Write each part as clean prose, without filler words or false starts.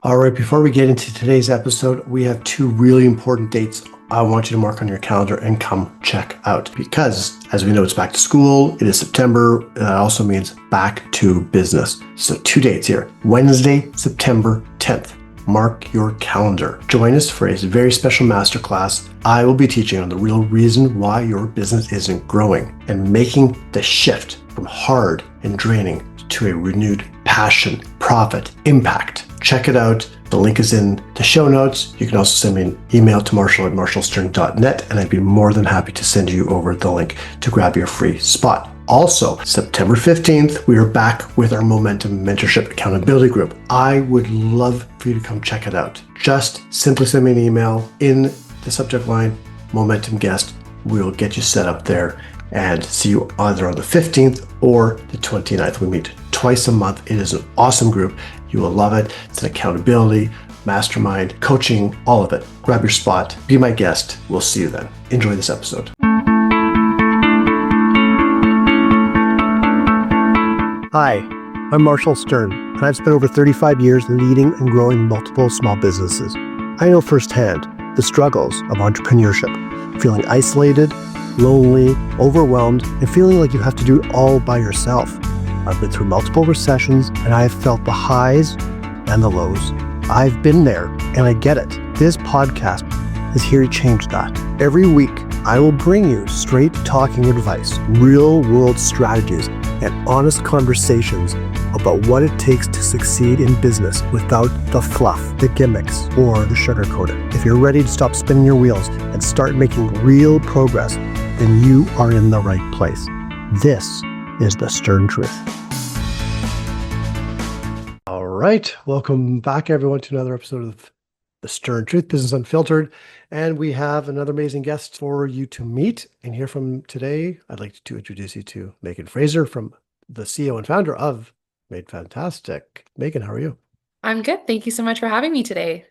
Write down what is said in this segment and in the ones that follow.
All right, before we get into today's episode, we have two really important dates I want you to mark on your calendar and come check out. Because, as we know, it's back to school. It is September. That also means back to business. So 2 dates here. Wednesday, September 10th. Mark your calendar. Join us for a very special masterclass. I will be teaching on the real reason why your business isn't growing and making the shift from hard and draining to a renewed passion, profit, impact. Check it out. The link is in the show notes. You can also send me an email to marshall@marshallstern.net, and I'd be more than happy to send you over the link to grab your free spot. Also, September 15th, we are back with our Momentum Mentorship Accountability Group. I would love for you to come check it out. Just simply send me an email in the subject line, Momentum Guest. We'll get you set up there and see you either on the 15th or the 29th. We meet twice a month. It is an awesome group. You will love it. It's an accountability, mastermind, coaching, all of it. Grab your spot. Be my guest. We'll see you then. Enjoy this episode. Hi, I'm Marshall Stern, and I've spent over 35 years leading and growing multiple small businesses. I know firsthand the struggles of entrepreneurship, feeling isolated, lonely, overwhelmed, and feeling like you have to do it all by yourself. I've been through multiple recessions, and I have felt the highs and the lows. I've been there, and I get it. This podcast is here to change that. Every week, I will bring you straight talking advice, real-world strategies, and honest conversations about what it takes to succeed in business without the fluff, the gimmicks, or the sugarcoating. If you're ready to stop spinning your wheels and start making real progress, then you are in the right place. This is the Stern Truth. All right, welcome back everyone to another episode of the Stern Truth, Business Unfiltered. And we have another amazing guest for you to meet and hear from today. I'd like to introduce you to Megan Fraser, from the CEO and founder of Maid Fantastic. Megan, how are you? I'm good. Thank you so much for having me today.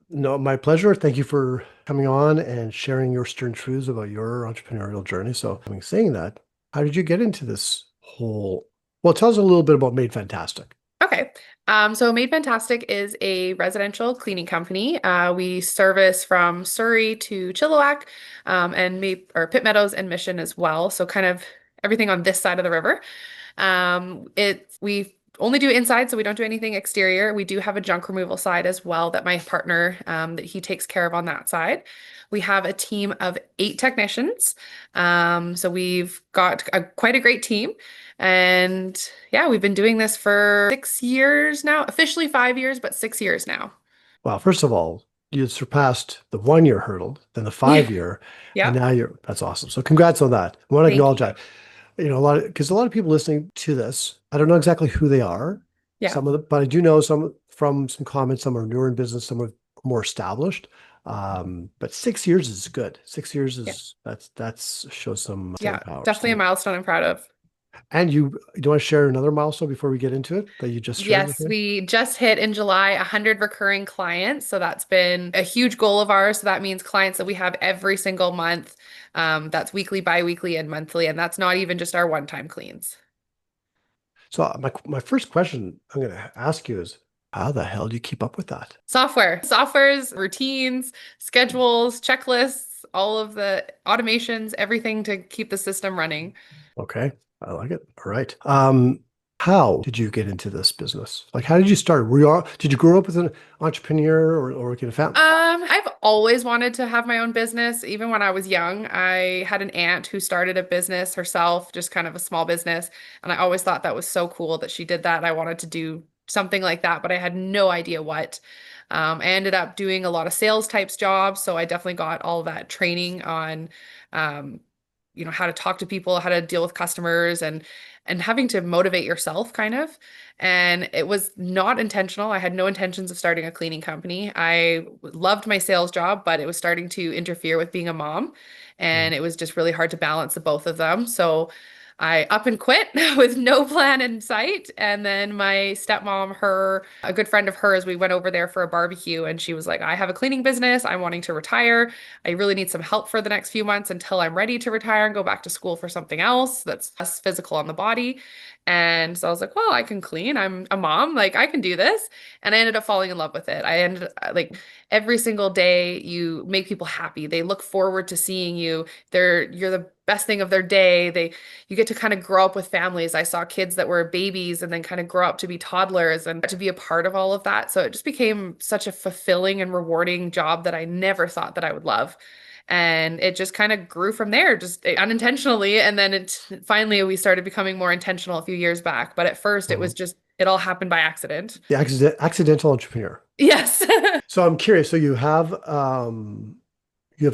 No, my pleasure. Thank you for coming on and sharing your stern truths about your entrepreneurial journey. So, having saying that, how did you get into this whole? Well, tell us a little bit about Maid Fantastic. Okay. So Maid Fantastic is a residential cleaning company. We service from Surrey to Chilliwack, and Pitt Meadows and Mission as well. So kind of everything on this side of the river. We only do inside, so we don't do anything exterior. We do have a junk removal side as well that my partner, that he takes care of on that side. We have a team of 8 technicians. So we've got quite a great team. And yeah, we've been doing this for 6 years now, officially 5 years, but 6 years now. Well, first of all, you surpassed the 1 year hurdle, then the Yeah. 5 year, and Yeah. now that's awesome. So congrats on that. I want to Thank acknowledge you. that. Because a lot of people listening to this, I don't know exactly who they are, Yeah. some of them, but I do know some from some comments. Some are newer in business, some are more established. But 6 years is good. 6 years Yeah. is that's shows some staying Yeah. power. Definitely a milestone I'm proud of. And you do you want to share another milestone before we get into it that you just shared with Yes, me? we just hit in July 100 recurring clients. So that's been a huge goal of ours. So that means clients that we have every single month. That's weekly, bi-weekly, and monthly. And that's not even just our one-time cleans. So my first question I'm going to ask you is, how the hell do you keep up with that? Softwares, routines, schedules, checklists, all of the automations, everything to keep the system running. Okay, I like it. All right. How did you get into this business? Like, how did you start? Did you grow up with an entrepreneur or work in a family? I've always wanted to have my own business. Even when I was young, I had an aunt who started a business herself, just kind of a small business. And I always thought that was so cool that she did that. I wanted to do something like that, but I had no idea what. I ended up doing a lot of sales types jobs, so I definitely got all of that training on, um, how to talk to people, how to deal with customers, and having to motivate yourself, kind of. And it was not intentional. I had no intentions of starting a cleaning company. I loved my sales job, but it was starting to interfere with being a mom, and it was just really hard to balance the both of them. So I up and quit with no plan in sight. And then my stepmom, a good friend of hers, we went over there for a barbecue, and she was like, I have a cleaning business. I'm wanting to retire. I really need some help for the next few months until I'm ready to retire and go back to school for something else that's less physical on the body. And so I was like, well, I can clean. I'm a mom. Like, I can do this. And I ended up falling in love with it. I ended like every single day you make people happy. They look forward to seeing you. You're the best thing of their day. You get to kind of grow up with families. I saw kids that were babies and then kind of grow up to be toddlers and to be a part of all of that. So it just became such a fulfilling and rewarding job that I never thought that I would love. And it just kind of grew from there, just unintentionally. And then finally we started becoming more intentional a few years back. But at first it was Mhm. just, it all happened by accident. The accidental entrepreneur. Yes. So I'm curious. So you have a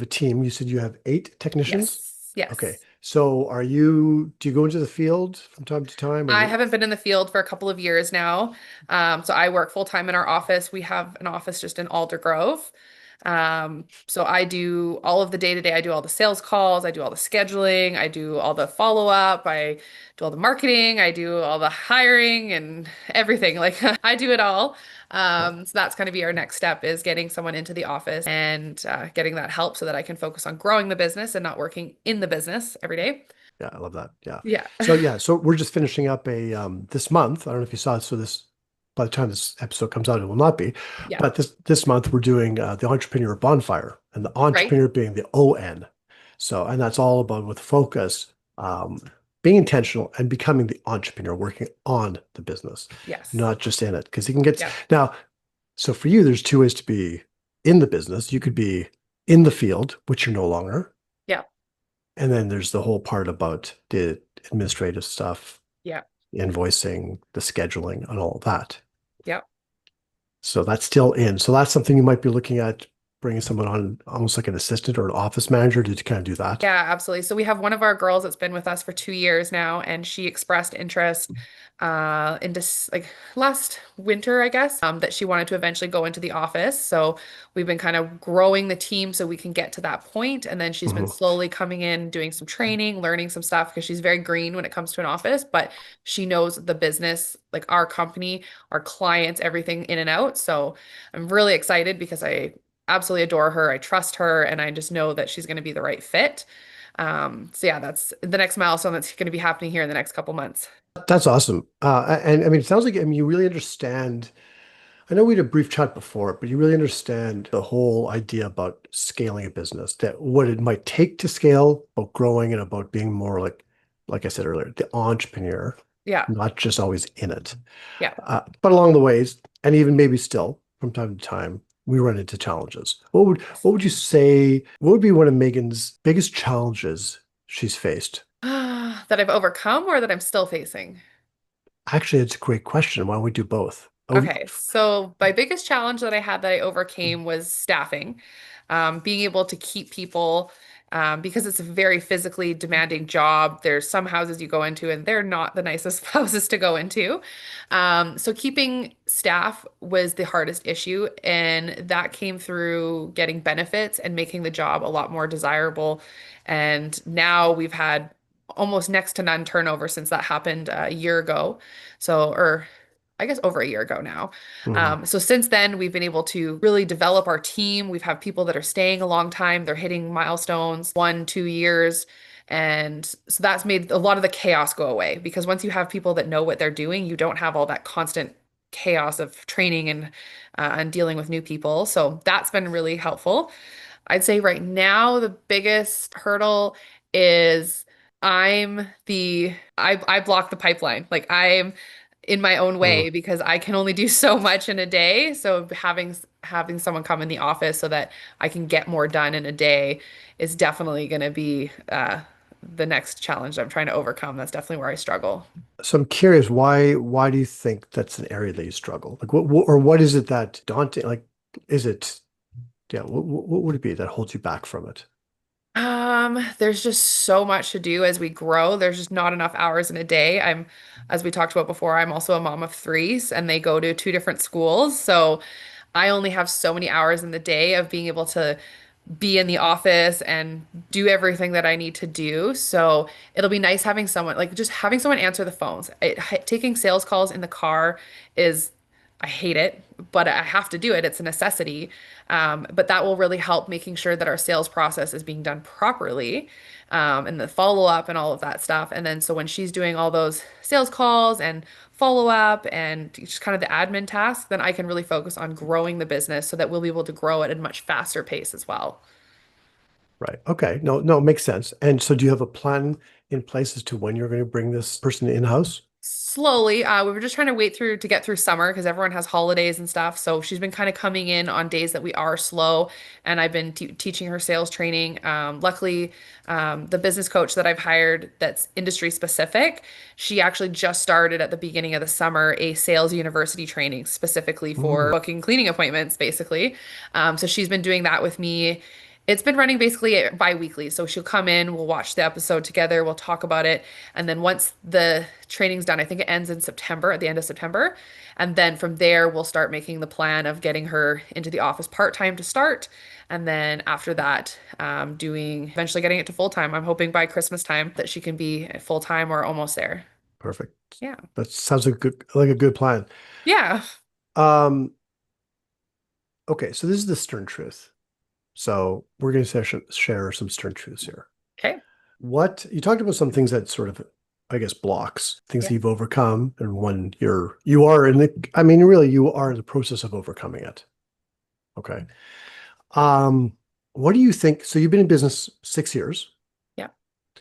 team. You said you have 8 technicians. Yes. Okay. Yes. So do you go into the field from time to time? Are I you? haven't been in the field for a couple of years now. So I work full time in our office. We have an office just in Alder Grove. So I do all of the day to day. I do all the sales calls. I do all the scheduling. I do all the follow up. I do all the marketing. I do all the hiring and everything. Like I do it all. Yeah, So that's going to be our next step is getting someone into the office and getting that help so that I can focus on growing the business and not working in the business every day. yeah, I love that. Yeah. Yeah. So we're just finishing up a this month. I don't know if you saw it. So this by the time this episode comes out, it will not be. Yeah. But this month we're doing the Entrepreneur Bonfire, and the Right. entrepreneur being the ON. So and that's all about with focus, being intentional and becoming the entrepreneur, working on the business, Yes. not just in it. Because you can get Yeah. now. So for you, there's 2 ways to be in the business. You could be in the field, which you're no longer. Yeah. And then there's the whole part about the administrative stuff, Yeah. invoicing, the scheduling, and all of that. Yeah. So that's still in. So that's something you might be looking at bringing someone on, almost like an assistant or an office manager to kind of do that. Yeah, absolutely. So we have one of our girls that's been with us for 2 years now, and she expressed interest into like last winter, I guess, that she wanted to eventually go into the office. So we've been kind of growing the team so we can get to that point. And then she's been Mhm. slowly coming in, doing some training, learning some stuff because she's very green when it comes to an office, but she knows the business, like our company, our clients, everything in and out. So I'm really excited because I absolutely adore her. I trust her, and I just know that she's going to be the right fit. So yeah, that's the next milestone that's going to be happening here in the next couple months. That's awesome. And I mean, it sounds like, I mean, you really understand. I know we had a brief chat before, but you really understand the whole idea about scaling a business, that what it might take to scale, about growing and about being more like I said earlier, the entrepreneur, Yeah, not just always in it. yeah. But along the ways, and even maybe still from time to time, we run into challenges. What would you say, what would be one of Megan's biggest challenges she's faced? That I've overcome or that I'm still facing? Actually, it's a great question. Why don't we do both? Oh, Okay, so my biggest challenge that I had that I overcame was staffing, being able to keep people, because it's a very physically demanding job. There's some houses you go into and they're not the nicest houses to go into. So keeping staff was the hardest issue, and that came through getting benefits and making the job a lot more desirable. And now we've had almost next to none turnover since that happened a year ago. So, or I guess over a year ago now. mhm. So since then, we've been able to really develop our team. We've had people that are staying a long time. They're hitting milestones, 1, 2 years. And so that's made a lot of the chaos go away because once you have people that know what they're doing, you don't have all that constant chaos of training and dealing with new people. So that's been really helpful. I'd say right now the biggest hurdle is I block the pipeline. Like I'm in my own way Mm. because I can only do so much in a day. So having someone come in the office so that I can get more done in a day is definitely going to be the next challenge I'm trying to overcome. That's definitely where I struggle. So I'm curious, why do you think that's an area that you struggle? Like or what is it that daunting? Like, is it, yeah, what would it be that holds you back from it? There's just so much to do as we grow. There's just not enough hours in a day. As we talked about before, I'm also a mom of threes and they go to 2 different schools. So I only have so many hours in the day of being able to be in the office and do everything that I need to do. So it'll be nice having someone, like just having someone answer the phones. Taking sales calls in the car is I hate it, but I have to do it. It's a necessity. But that will really help making sure that our sales process is being done properly, and the follow up and all of that stuff. And then so when she's doing all those sales calls and follow up and just kind of the admin tasks, then I can really focus on growing the business so that we'll be able to grow it at a much faster pace as well. Right. Okay. No, no, it makes sense. And so do you have a plan in place as to when you're going to bring this person in-house? Slowly, we were just trying to wait through to get through summer because everyone has holidays and stuff. So she's been kind of coming in on days that we are slow, and I've been teaching her sales training. Luckily, the business coach that I've hired that's industry specific, she actually just started at the beginning of the summer a sales university training specifically for Mm, booking cleaning appointments, basically. So she's been doing that with me. It's been running basically bi-weekly. So she'll come in, we'll watch the episode together, we'll talk about it. And then once the training's done, I think it ends in September, at the end of September. And then from there, we'll start making the plan of getting her into the office part-time to start. And then after that, doing eventually getting it to full-time. I'm hoping by Christmas time that she can be full-time or almost there. perfect. Yeah. That sounds like a good plan. Yeah. Um, okay, so this is the stern truth. So we're going to share some stern truths here. Okay. What you talked about some things that sort of, I guess, blocks things Yeah. that you've overcome, and when you are in the, I mean, really, you are in the process of overcoming it. Okay. Um, what do you think? So you've been in business 6 years. Yeah.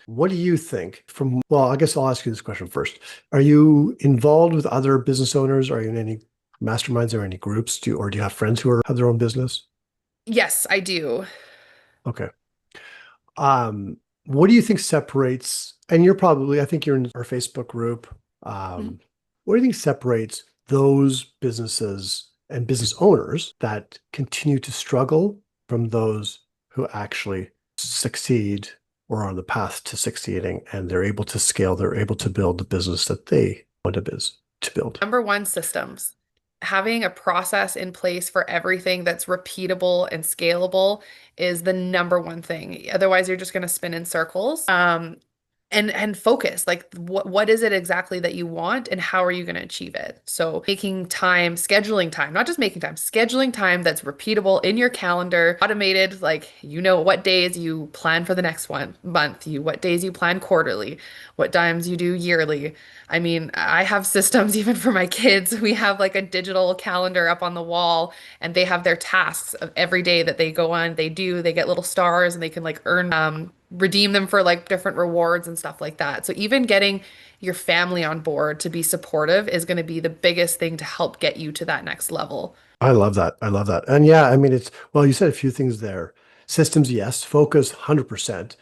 What do you think from, well, I guess I'll ask you this question first. Are you involved with other business owners? Are you in any masterminds or any groups? Or do you have friends who have their own business? Yes, I do. Okay. Um, what do you think separates, and you're probably, I think you're in our Facebook group. Mhm. Um, what do you think separates those businesses and business owners that continue to struggle from those who actually succeed or are on the path to succeeding and they're able to scale, they're able to build the business that they want to build? Number one, systems. Having a process in place for everything that's repeatable and scalable is the number one thing. Otherwise, you're just going to spin in circles. And focus. Like what is it exactly that you want and how are you going to achieve it? So making time, scheduling time, not just making time, scheduling time that's repeatable in your calendar, automated, like you know what days you plan for the next one month, you what days you plan quarterly, what times you do yearly. I mean, I have systems even for my kids. We have like a digital calendar up on the wall and they have their tasks of every day that they go on, they get little stars and they can like earn redeem them for like different rewards and stuff like that. So even getting your family on board to be supportive is going to be the biggest thing to help get you to that next level. I love that. I love that. And yeah, I mean, well, you said a few things there. Systems, yes. Focus, 100%.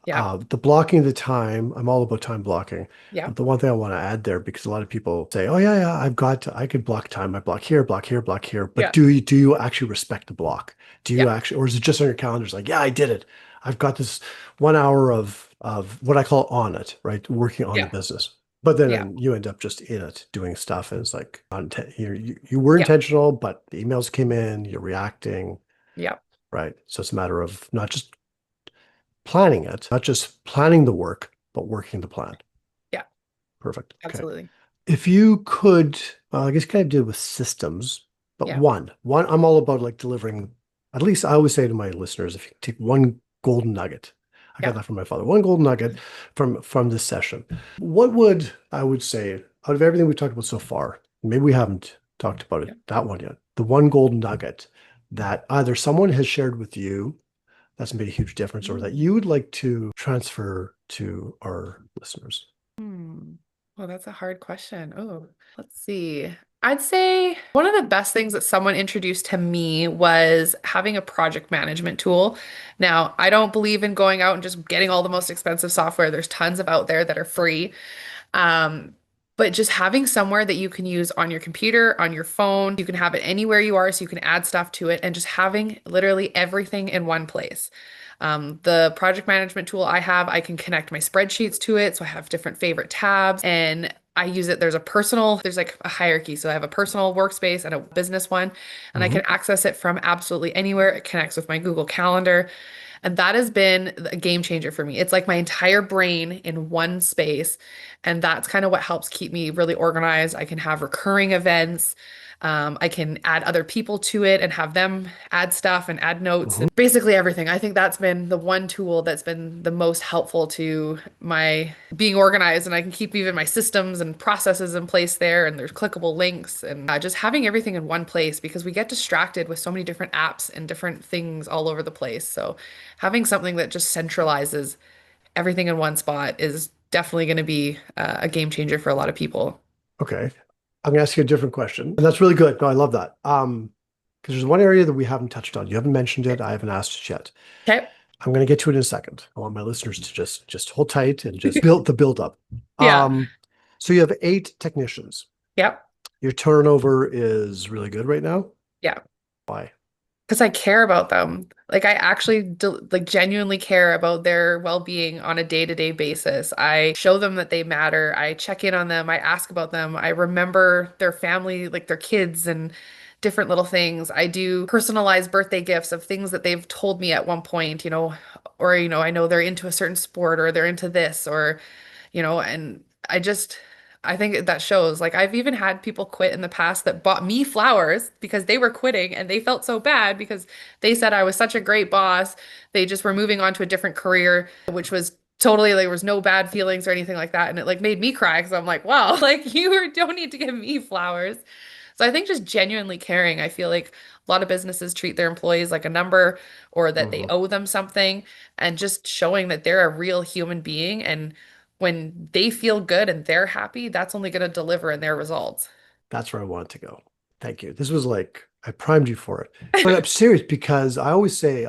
Yeah. The blocking of the time, I'm all about time blocking. Yeah. But the one thing I want to add there, because a lot of people say, oh, yeah, I could block time. I block here. But Yeah. do you actually respect the block? Do you Yeah. actually, or is it just on your calendar? It's like, yeah, I did it. I've got this 1 hour of what I call on it, right? Working on the Yeah. business. But Yeah. then you end up just in it doing stuff, and it's like you were Yeah. intentional, but the emails came in, you're reacting, Yeah. right? So it's a matter of not just planning it, not just planning the work, but working the plan. Yeah. Perfect. Okay. Absolutely. If you could, I guess you kind of did with systems, but Yeah. one, I'm all about like delivering. At least I always say to my listeners, if you take one golden nugget, I got Yeah. that from my father, one golden nugget from this session. What would I would say out of everything we've talked about so far? Maybe we haven't talked about Yeah. it, that one yet. The one golden nugget that either someone has shared with you that's made a huge difference, or that Mm. you would like to transfer to our listeners? Hmm. Well, that's a hard question. Oh, let's see. I'd say one of the best things that someone introduced to me was having a project management tool. Now, I don't believe in going out and just getting all the most expensive software. There's tons of out there that are free. Um, but just having somewhere that you can use on your computer, on your phone, you can have it anywhere you are so you can add stuff to it and just having literally everything in one place. The project management tool I have, I can connect my spreadsheets to it. So I have different favorite tabs and I use it. There's like a hierarchy. So I have a personal workspace and a business one, and I Mhm. can access it from absolutely anywhere. It connects with my Google Calendar. And that has been a game changer for me. It's like my entire brain in one space. And that's kind of what helps keep me really organized. I can have recurring events. I can add other people to it and have them add stuff and add notes Hmm. and basically everything. I think that's been the one tool that's been the most helpful to my being organized, and I can keep even my systems and processes in place there, and there's clickable links and just having everything in one place because we get distracted with so many different apps and different things all over the place. So having something that just centralizes everything in one spot is definitely going to be a game changer for a lot of people. Okay. I'm gonna ask you a different question. And that's really good. No, I love that. Because there's one area that we haven't touched on. You haven't mentioned it. I haven't asked it yet. Okay. I'm gonna get to it in a second. I want my listeners to just hold tight and just build the build up. Yeah. Um, so you have 8 technicians. Yep. Your turnover is really good right now. Yeah. Why? Because I care about them. Like I actually like genuinely care about their well-being on a day-to-day basis. I show them that they matter. I check in on them. I ask about them. I remember their family, like their kids and different little things. I do personalized birthday gifts of things that they've told me at one point, or I know they're into a certain sport or they're into this or and I think that shows. Like I've even had people quit in the past that bought me flowers because they were quitting and they felt so bad because they said I was such a great boss. They just were moving on to a different career, which was totally there was no bad feelings or anything like that. And it like made me cry because I'm like, wow, like don't need to give me flowers. So I think just genuinely caring. I feel like a lot of businesses treat their employees like a number or that they Mhm. owe them something, and just showing that they're a real human being, and when they feel good and they're happy, that's only going to deliver in their results. That's where I wanted to go. Thank you. This was like I primed you for it. But I'm serious because I always say,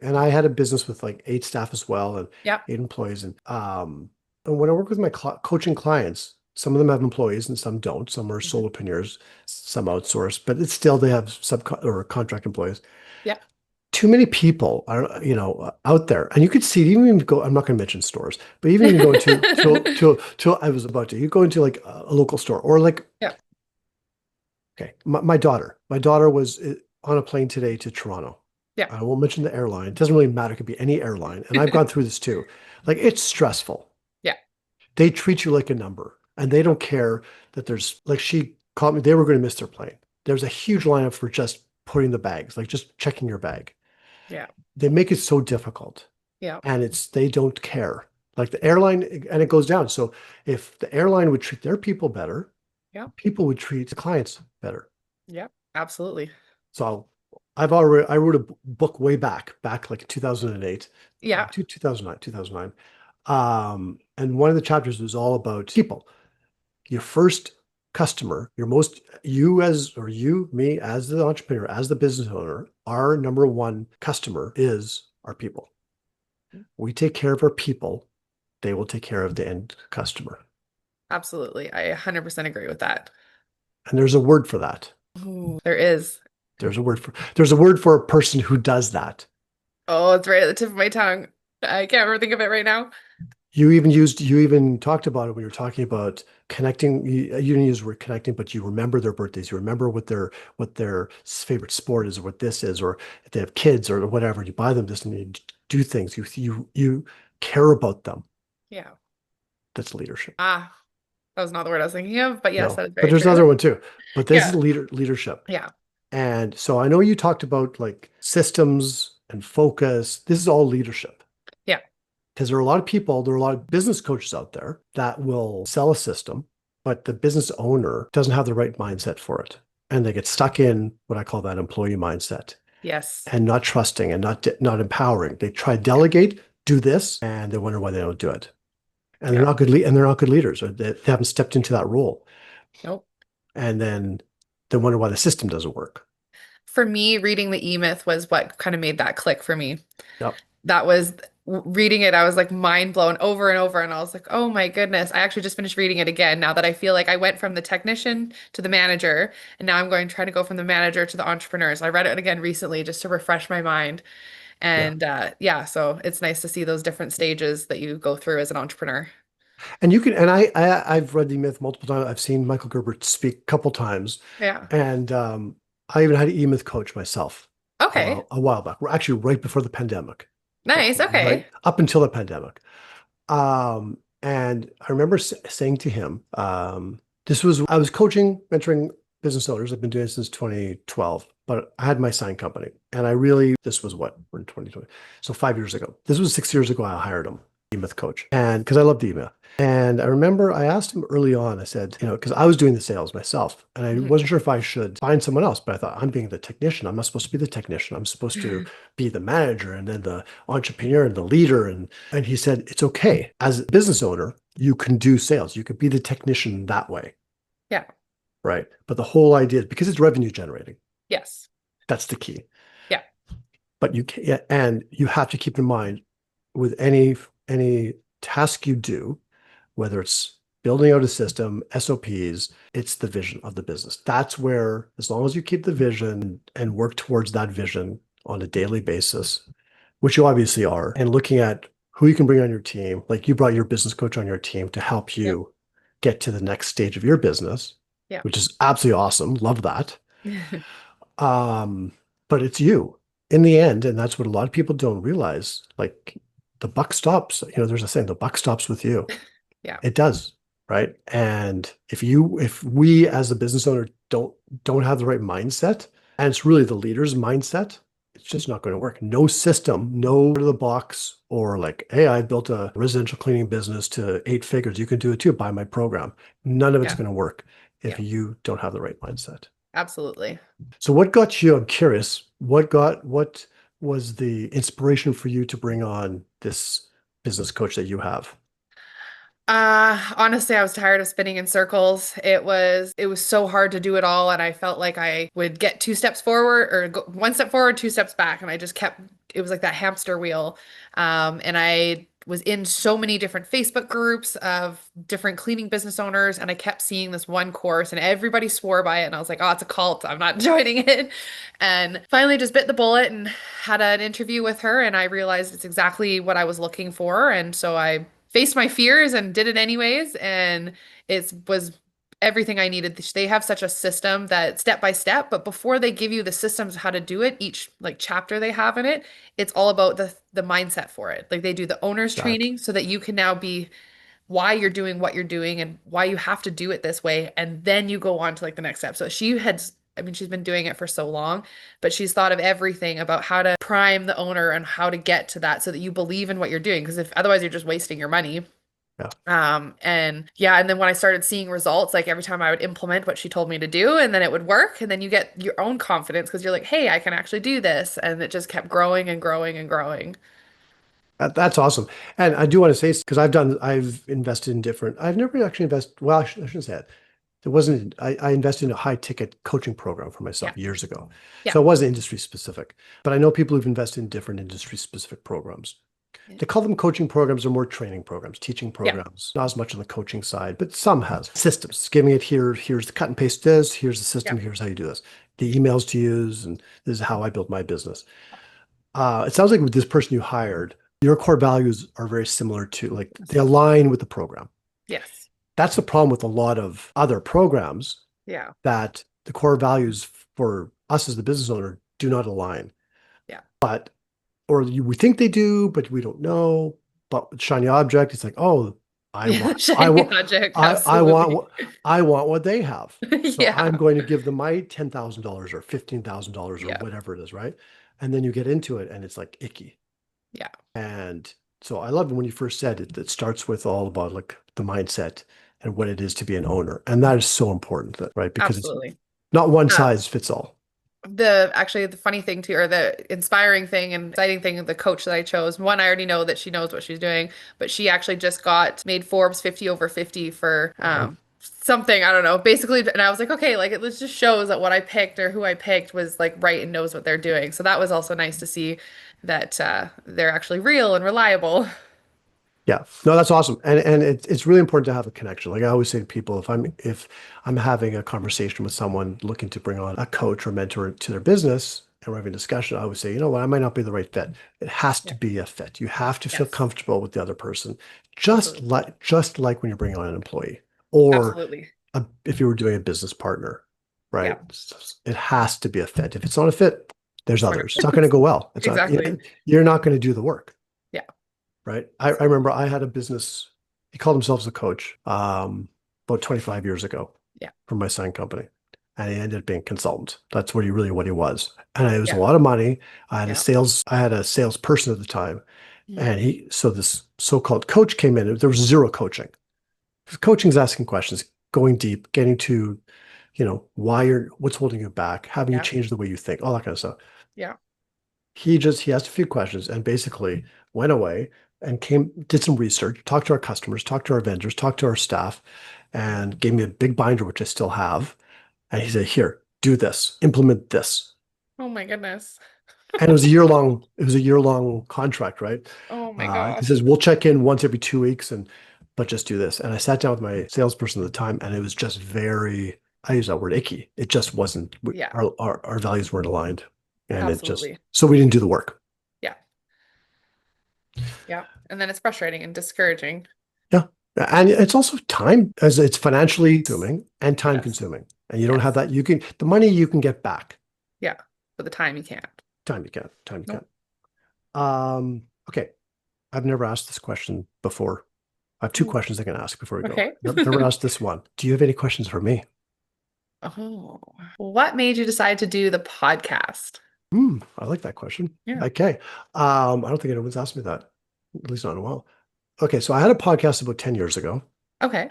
and I had a business with like 8 staff as well and Yep. 8 employees. And when I work with my coaching clients, some of them have employees and some don't. Some are Mhm. solopreneurs, some outsource, but it's still they have sub or contract employees. Yep. Too many people are, out there, and you could see it even go. I'm not going to mention stores, but even go into to I was about to. You go into like a local store or like Yep. okay, my daughter was on a plane today to Toronto. Yep. I won't mention the airline. It doesn't really matter. It could be any airline, and I've gone through this too. Like it's stressful. Yeah. They treat you like a number, and they don't care that there's like she called me. They were going to miss their plane. There's a huge lineup for just putting the bags, like just checking your bag. Yeah. They make it so difficult, Yeah. and they don't care. Like the airline, and it goes down. So if the airline would treat their people better, Yeah. people would treat the clients better. Yeah. Absolutely. So I wrote a book way back like 2008, Yeah. 2009. And one of the chapters was all about people. Your first customer, your most you as or you, me as the entrepreneur, as the business owner, our number one customer is our people. We take care of our people, they will take care of the end customer. Absolutely. I 100% agree with that. And there's a word for that. Ooh, there is. There's a word for a person who does that. Oh, it's right at the tip of my tongue. I can't remember think of it right now. You even talked about it when you were talking about connecting. You didn't use the word connecting, but you remember their birthdays. You remember what their favorite sport is, or what this is, or if they have kids or whatever. You buy them this and you do things. You care about them. Yeah. That's leadership. Ah, that was not the word I was thinking of, but yes, No, that is but very there's true. another one too. But this is Yeah. leadership. Yeah. And so I know you talked about like systems and focus. This is all leadership. Yeah. Because there are a lot of business coaches out there that will sell a system, but the business owner doesn't have the right mindset for it. And they get stuck in what I call that employee mindset Yes. and not trusting and not empowering. They try to Yeah. delegate, do this, and they wonder why they don't do it. And they're Yeah. not good leaders. Or they haven't stepped into that role. Nope. And then they wonder why the system doesn't work. For me, reading the E-Myth was what kind of made that click for me. Yep. That was reading it, I was like mind blown over and over. And I was like, oh my goodness. I actually just finished reading it again now that I feel like I went from the technician to the manager. And now I'm going trying to go from the manager to the entrepreneur. So I read it again recently just to refresh my mind. Yeah. And yeah, so it's nice to see those different stages that you go through as an entrepreneur. And you can, and I've read the myth multiple times. I've seen Michael Gerber speak a couple times, Yeah. and I even had an E-myth coach myself Okay. a while back. We're actually right before the pandemic, like Nice. right Okay. up until the pandemic. And I remember saying to him, this was I was coaching, mentoring business owners. I've been doing it since 2012, but I had my sign company. And this was what, we're in 2020. So 5 years ago. This was 6 years ago, I hired him, email coach. And because I loved email. And I remember I asked him early on, I said, because I was doing the sales myself and I Mhm. wasn't sure if I should find someone else, but I thought I'm being the technician. I'm not supposed to be the technician. I'm supposed to be the manager and then the entrepreneur and the leader. And he said, it's okay. As a business owner, you can do sales. You could be the technician that way. Yeah. Right. But the whole idea, because it's revenue generating, Yes. that's the key. Yeah. But you can, and you have to keep in mind with any task you do, whether it's building out a system, SOPs, it's the vision of the business. That's where, as long as you keep the vision and work towards that vision on a daily basis, which you obviously are, and looking at who you can bring on your team, like you brought your business coach on your team to help Yeah. you get to the next stage of your business, Yeah. which is absolutely awesome. Love that. But it's you in the end, and that's what a lot of people don't realize. Like the buck stops, there's a saying, the buck stops with you. Yeah. It does, right? And if we as a business owner don't have the right mindset, and it's really the leader's mindset, it's just not going to work. No system, no out of the box, or like, hey, I built a residential cleaning business to 8 figures. You can do it too. Buy my program. None of it's Yeah. going to work if Yeah. you don't have the right mindset. Absolutely. So what got you, I'm curious, what was the inspiration for you to bring on this business coach that you have? Honestly, I was tired of spinning in circles. It was so hard to do it all, and I felt like I would get 2 steps forward or go 1 step forward, 2 steps back, and I just kept it was like that hamster wheel. And I was in so many different Facebook groups of different cleaning business owners, and I kept seeing this one course, and everybody swore by it, and I was like, oh, it's a cult. I'm not joining it. And finally just bit the bullet and had an interview with her, and I realized it's exactly what I was looking for. And so I faced my fears and did it anyways. And it was everything I needed. They have such a system that step by step, but before they give you the systems how to do it, each like chapter they have in it, it's all about the mindset for it. Like they do the owner's That training so that you can now be why you're doing what you're doing and why you have to do it this way. And then you go on to like the next step. So I mean, she's been doing it for so long, but she's thought of everything about how to prime the owner and how to get to that so that you believe in what you're doing. Because if otherwise you're just wasting your money. yeah. And yeah, and then when I started seeing results, like every time I would implement what she told me to do, and then it would work, and then you get your own confidence because you're like, hey, I can actually do this. And it just kept growing and growing and growing. That's awesome. And I do want to say, because I've invested in different, I've never actually invested, well, I shouldn't say that. I invested in a high ticket coaching program for Yeah. myself years ago. Yeah. So it wasn't industry specific, but I know people who've invested in different industry specific programs. They call them coaching programs or more training programs, teaching Yeah. programs, not as much on the coaching side, but some has systems, giving it here's the cut and paste this, here's the Yeah. system, here's how you do this, the emails to use, and this is how I built my business. It sounds like with this person you hired, your core values are very similar to, like, they align with the program. Yes. That's the problem with a lot of other programs, Yeah. that the core values for us as the business owner do not align. Yeah. We think they do, but we don't know. But with shiny object, it's like, oh, I Yeah. want, I Shiny want, object. I want, Absolutely. I want what they have. So I'm Yeah. going to give them my $10,000 or $15,000 or Yeah. whatever it is, right? And then you get into it, and it's like icky. Yeah. And so I love when you first said it. It starts with all about like the mindset and what it is to be an owner, and that is so important, right? Because it's Absolutely. not one Uh, size fits all. the funny thing too, or the inspiring thing and exciting thing, the coach that I chose, one, I already know that she knows what she's doing, but she actually just made Forbes 50 over 50 for Wow. something, I don't know, basically. And I was like, okay, like it just shows that what I picked or who I picked was like right and knows what they're doing. So that was also nice to see that they're actually real and reliable. Yeah, no, that's awesome, and it's really important to have a connection. Like I always say to people, if I'm having a conversation with someone looking to bring on a coach or mentor to their business, and we're having a discussion, I always say, you know what, I might not be the right fit. It has to Yeah. be a fit. You have to feel Yes. comfortable with the other person, Absolutely. just like when you're bringing on an employee, or Absolutely. if you were doing a business partner, right? Yeah. It has to be a fit. If it's not a fit, there's It's not others. It's gonna not going to go well. It's not, exactly. you're not going to do the work. Yeah. Right. I remember I had a business, he called himself a coach, about 25 years ago Yeah. from my sign company. and he ended up being a consultant. That's what he was. And it was a Yeah. lot of money. Yeah. I had a salesperson at the time, Mm. and so this so-called coach came in. There was zero coaching. Coaching is asking questions, going deep, getting to, what's holding you back, having you Yeah. change the way you think, all that kind of stuff. Yeah. He asked a few questions and basically went away and did some research, talked to our customers, talked to our vendors, talked to our staff, and gave me a big binder, which I still have. And he said, "Here, do this, implement this." Oh my goodness. And it was a year long contract, right? Oh my He gosh. says, "We'll check in once every 2 weeks, but just do this." And I sat down with my salesperson at the time, and it was just I use that word icky. It just wasn't, Yeah. our values weren't aligned. And Absolutely. so we didn't do the work. Yeah. Yeah. And then it's frustrating and discouraging. Yeah. And it's also time, as it's financially consuming and time Yes. consuming. And you don't have Yes. that. The money you can get back. Yeah. But the time you can't. Time you can't. Time you Nope. can't. Okay. I've never asked this question before. I have two Ooh. questions I can ask before we go. Okay. Never asked this one. Do you have any questions for me? Oh. What made you decide to do the podcast? I like that question. Yeah. Okay. I don't think anyone's asked me that, at least not in a while. Okay, so I had a podcast about 10 years ago Okay.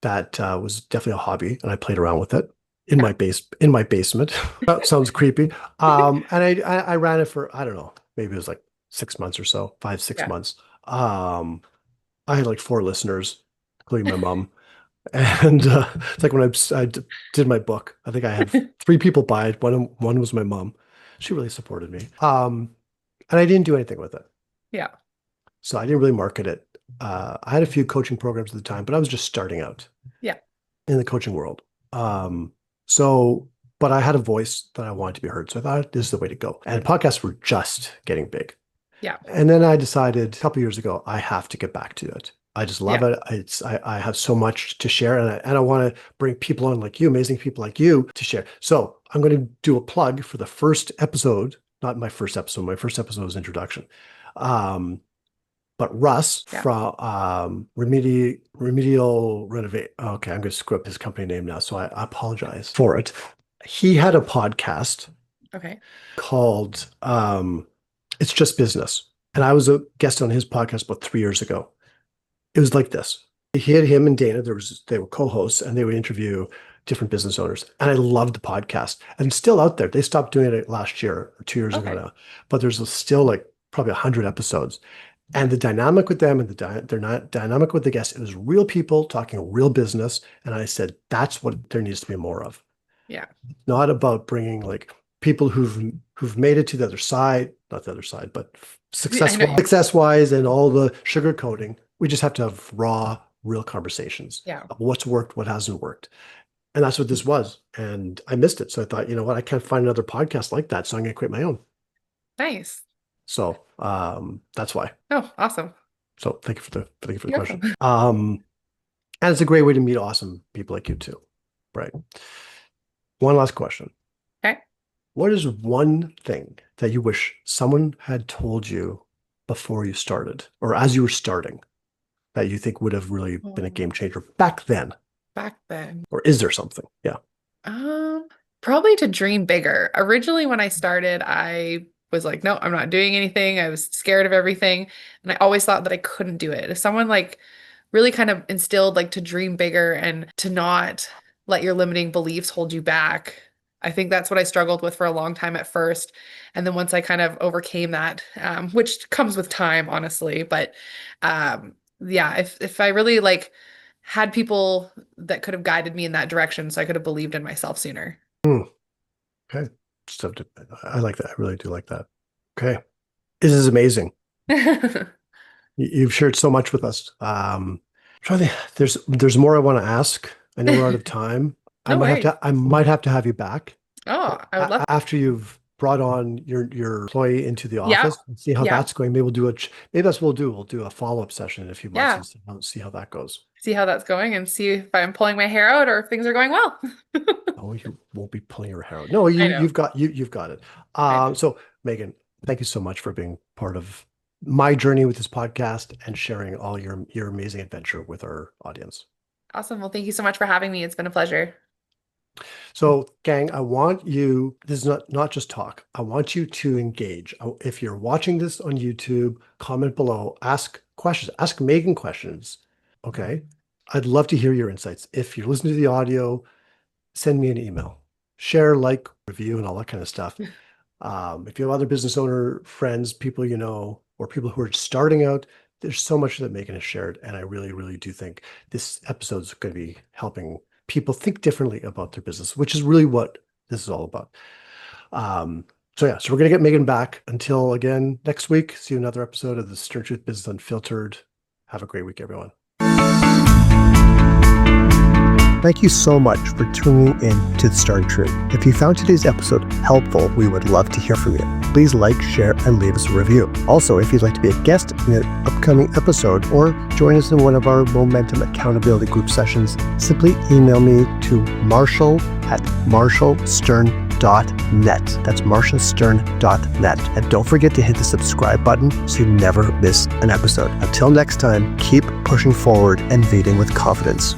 that was definitely a hobby, and I played around with it Yeah. in my basement. That sounds creepy. And I ran it for, I don't know, maybe it was like 6 months or so, 5, six Yeah. months. I had like 4 listeners, including my mom. And it's like when did my book, I think I had 3 people buy it. One was my mom. She really supported me. And I didn't do anything with it. Yeah. So I didn't really market it. I had a few coaching programs at the time, but I was just starting out Yeah. in the coaching world. Um, so, but I had a voice that I wanted to be heard. So I thought this is the way to go. And podcasts were just getting big. Yeah. And then I decided a couple of years ago, I have to get back to it. I just love Yeah. it. I have so much to share, and I want to bring people on like you, amazing people like you, to share. So I'm going to do a plug for the first episode, not my first episode. My first episode was introduction. Um, but Russ Yeah. from Remedial Renovate. Okay, I'm going to screw up his company name now, so I apologize for it. He had a podcast Okay. called It's Just Business. And I was a guest on his podcast about 3 years ago. It was like this. He had him and Dana, they were co-hosts, and they would interview different business owners. And I loved the podcast. And it's still out there. They stopped doing it last year or 2 years ago Okay. now. But there's still like probably 100 episodes. And the dynamic with them and they're not dynamic with the guests, it was real people talking real business. And I said, that's what there needs to be more of. Yeah. Not about bringing like people who've made it to the other side, not the other side, but I know. success wise and all the sugar coating. We just have to have raw, real conversations Yeah. of what's worked, what hasn't worked. And that's what this was. And I missed it. So I thought, you know what, I can't find another podcast like that. So I'm going to create my own. Nice. So that's why. Oh, awesome. So thank you for the You're question. welcome. And it's a great way to meet awesome people like you too. Right. One last question. Okay. What is one thing that you wish someone had told you before you started or as you were starting that you think would have really been a game changer back then? Back then. Or is there something? Yeah. Probably to dream bigger. Originally, when I started, I was like, no, I'm not doing anything. I was scared of everything. And I always thought that I couldn't do it. If someone like really kind of instilled like to dream bigger and to not let your limiting beliefs hold you back. I think that's what I struggled with for a long time at first. And then once I kind of overcame that, which comes with time, honestly, but yeah, if I really like had people that could have guided me in that direction, so I could have believed in myself sooner. Okay. I like that. I really do like that. Okay. This is amazing. You've shared so much with us. Trying to think, there's more I want to ask. I know we're out of time. No worries. I might have to have you back Oh, I would love to. after you've brought on your employee into the Yeah. office and see how Yeah. that's going. Maybe maybe that's what we'll do. We'll do a follow-up session in a few months Yeah. and see how that goes. See how that's going and see if I'm pulling my hair out or if things are going well. Oh, you won't be pulling your hair out. No, I know. you've got it. I know. So Megan, thank you so much for being part of my journey with this podcast and sharing all your amazing adventure with our audience. Awesome. Well, thank you so much for having me. It's been a pleasure. So, gang, I want you, this is not just talk. I want you to engage. If you're watching this on YouTube, comment below, ask questions, ask Megan questions. Okay. I'd love to hear your insights. If you're listening to the audio, send me an email, share, like, review, and all that kind of stuff. If you have other business owner friends, people you know, or people who are starting out, there's so much that Megan has shared. And I really, really do think this episode is going to be helping people think differently about their business, which is really what this is all about. So we're going to get Megan back. Until again, next week, see you another episode of the Stern Truth Business Unfiltered. Have a great week, everyone. Thank you so much for tuning in to The Stern Truth. If you found today's episode helpful, we would love to hear from you. Please like, share, and leave us a review. Also, if you'd like to be a guest in an upcoming episode or join us in one of our Momentum Accountability Group sessions, simply email me to marshall@marshallstern.net. That's marshallstern.net. And don't forget to hit the subscribe button so you never miss an episode. Until next time, keep pushing forward and leading with confidence.